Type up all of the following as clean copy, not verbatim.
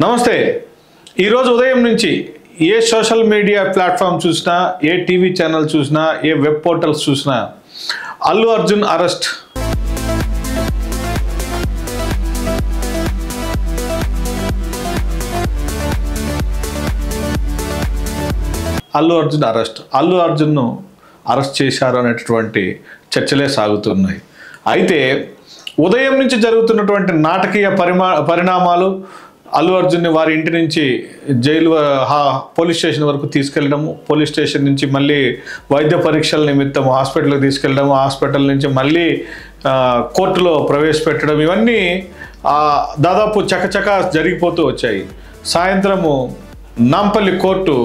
నమస్తే. ఈరోజు ఉదయం నుంచి ఏ సోషల్ మీడియా ప్లాట్ఫామ్ చూసినా, ఏ టీవీ ఛానల్ చూసినా, ఏ వెబ్ పోర్టల్స్ చూసినా అల్లు అర్జున్ అరెస్ట్, అల్లు అర్జున్ను అరెస్ట్ చేశారు అనేటటువంటి చర్చలే సాగుతున్నాయి. అయితే ఉదయం నుంచి జరుగుతున్నటువంటి నాటకీయ పరిణామాలు, అల్లు అర్జున్ని వారి ఇంటి నుంచి జైలు పోలీస్ స్టేషన్ వరకు తీసుకెళ్ళడము, పోలీస్ స్టేషన్ నుంచి మళ్ళీ వైద్య పరీక్షల నిమిత్తం హాస్పిటల్కి తీసుకెళ్ళడము, హాస్పిటల్ నుంచి మళ్ళీ కోర్టులో ప్రవేశపెట్టడం, ఇవన్నీ దాదాపు చకచక జరిగిపోతూ వచ్చాయి. సాయంత్రము నాంపల్లి కోర్టు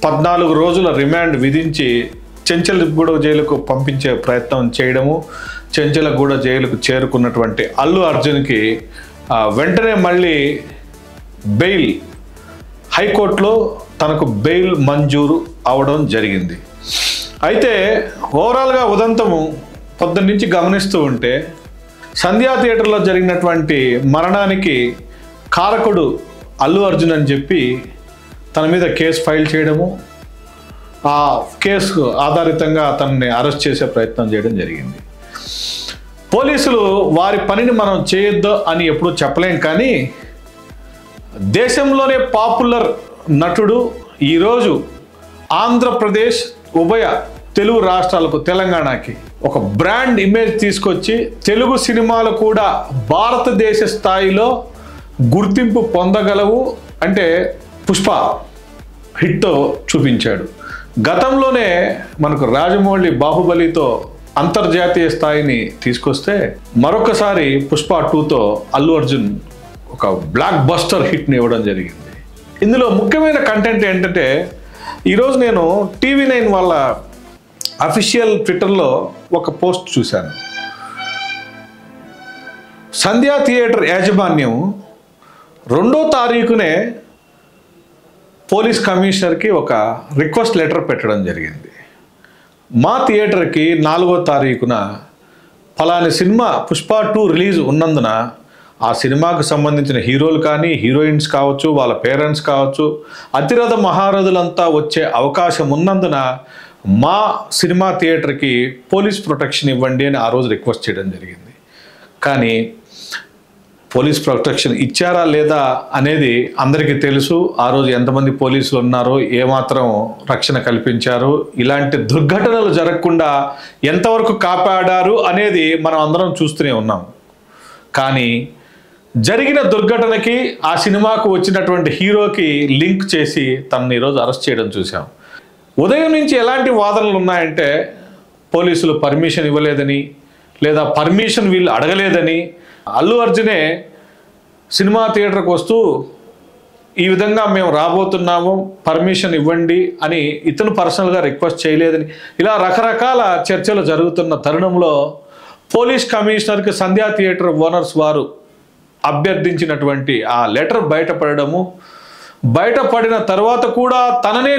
14 రోజుల రిమాండ్ విధించి చెంచల్గూడ జైలుకు పంపించే ప్రయత్నం చేయడము, చెంచల్గూడ జైలుకు చేరుకున్నటువంటి అల్లు అర్జున్కి వెంటనే మళ్ళీ బెయిల్, హైకోర్టులో తనకు బెయిల్ మంజూరు అవడం జరిగింది. అయితే ఓవరాల్గా ఉదంతము పొద్దున్న నుంచి గమనిస్తూ ఉంటే సంధ్యా థియేటర్లో జరిగినటువంటి మరణానికి కారకుడు అల్లు అర్జున్ అని చెప్పి తన మీద కేసు ఫైల్ చేయడము, ఆ కేసు ఆధారితంగా అతన్ని అరెస్ట్ చేసే ప్రయత్నం చేయడం జరిగింది. పోలీసులు వారి పనిని మనం చేయొద్దు అని ఎప్పుడూ చెప్పలేం, కానీ దేశంలోనే పాపులర్ నటుడు ఈరోజు ఆంధ్రప్రదేశ్, ఉభయ తెలుగు రాష్ట్రాలకు, తెలంగాణకి ఒక బ్రాండ్ ఇమేజ్ తీసుకొచ్చి తెలుగు సినిమాలు కూడా భారతదేశ స్థాయిలో గుర్తింపు పొందగలవు అంటే పుష్ప హిట్తో చూపించాడు. గతంలోనే మనకు రాజమౌళి బాహుబలితో అంతర్జాతీయ స్థాయిని తీసుకొస్తే మరొకసారి పుష్ప 2తో అల్లు అర్జున్ ఒక బ్లాక్ బస్టర్ హిట్ని ఇవ్వడం జరిగింది. ఇందులో ముఖ్యమైన కంటెంట్ ఏంటంటే, ఈరోజు నేను TV9 వాళ్ళ అఫీషియల్ ట్విట్టర్లో ఒక పోస్ట్ చూశాను. సంధ్యా థియేటర్ యాజమాన్యం 2వ తారీఖునే పోలీస్ కమిషనర్కి ఒక రిక్వెస్ట్ లెటర్ పెట్టడం జరిగింది. మా థియేటర్కి 4వ తారీఖున ఫలాని సినిమా పుష్ప 2 రిలీజ్ ఉన్నందున ఆ సినిమాకు సంబంధించిన హీరోలు కానీ, హీరోయిన్స్ కావచ్చు, వాళ్ళ పేరెంట్స్ కావచ్చు, అతిరథ మహారథులంతా వచ్చే అవకాశం ఉన్నందున మా సినిమా థియేటర్కి పోలీస్ ప్రొటెక్షన్ ఇవ్వండి అని ఆ రోజు రిక్వెస్ట్ చేయడం జరిగింది. కానీ పోలీస్ ప్రొటెక్షన్ ఇచ్చారా లేదా అనేది అందరికీ తెలుసు. ఆ రోజు ఎంతమంది పోలీసులు ఉన్నారో, ఏమాత్రం రక్షణ కల్పించారు, ఇలాంటి దుర్ఘటనలు జరగకుండా ఎంతవరకు కాపాడారు అనేది మనం అందరం చూస్తూనే ఉన్నాం. కానీ జరిగిన దుర్ఘటనకి ఆ సినిమాకు వచ్చినటువంటి హీరోకి లింక్ చేసి తనని ఈరోజు అరెస్ట్ చేయడం చూసాం. ఉదయం నుంచి ఎలాంటి వాదనలు ఉన్నాయంటే, పోలీసులు పర్మిషన్ ఇవ్వలేదని, లేదా పర్మిషన్ వీళ్ళు అడగలేదని, అల్లు అర్జునే సినిమా థియేటర్కి వస్తూ ఈ విధంగా మేము రాబోతున్నాము, పర్మిషన్ ఇవ్వండి అని ఇతను పర్సనల్గా రిక్వెస్ట్ చేయలేదని, ఇలా రకరకాల చర్చలు జరుగుతున్న తరుణంలో పోలీస్ కమిషనర్కి సంధ్యా థియేటర్ ఓనర్స్ వారు అభ్యర్థించినటువంటి ఆ లెటర్ బయటపడము, బయటపడిన తర్వాత కూడా తననే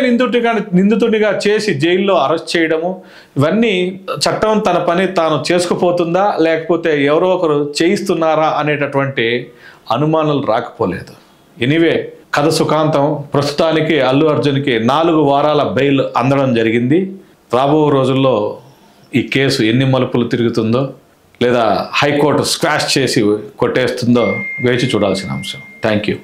నిందితుడిగా చేసి జైల్లో అరెస్ట్ చేయడము, ఇవన్నీ చట్టం తన పని తాను చేసుకుపోతుందా, లేకపోతే ఎవరో ఒకరు చేయిస్తున్నారా అనేటటువంటి అనుమానాలు రాకపోలేదు. ఎనీవే, కథ సుఖాంతం. ప్రస్తుతానికి అల్లు అర్జున్కి 4 వారాల బెయిల్ అందడం జరిగింది. రాబో రోజుల్లో ఈ కేసు ఎన్ని మలుపులు తిరుగుతుందో, లేదా హైకోర్టు స్క్వాష్ చేసి కొట్టేస్తుందో వేచి చూడాల్సిన అంశం. Thank you.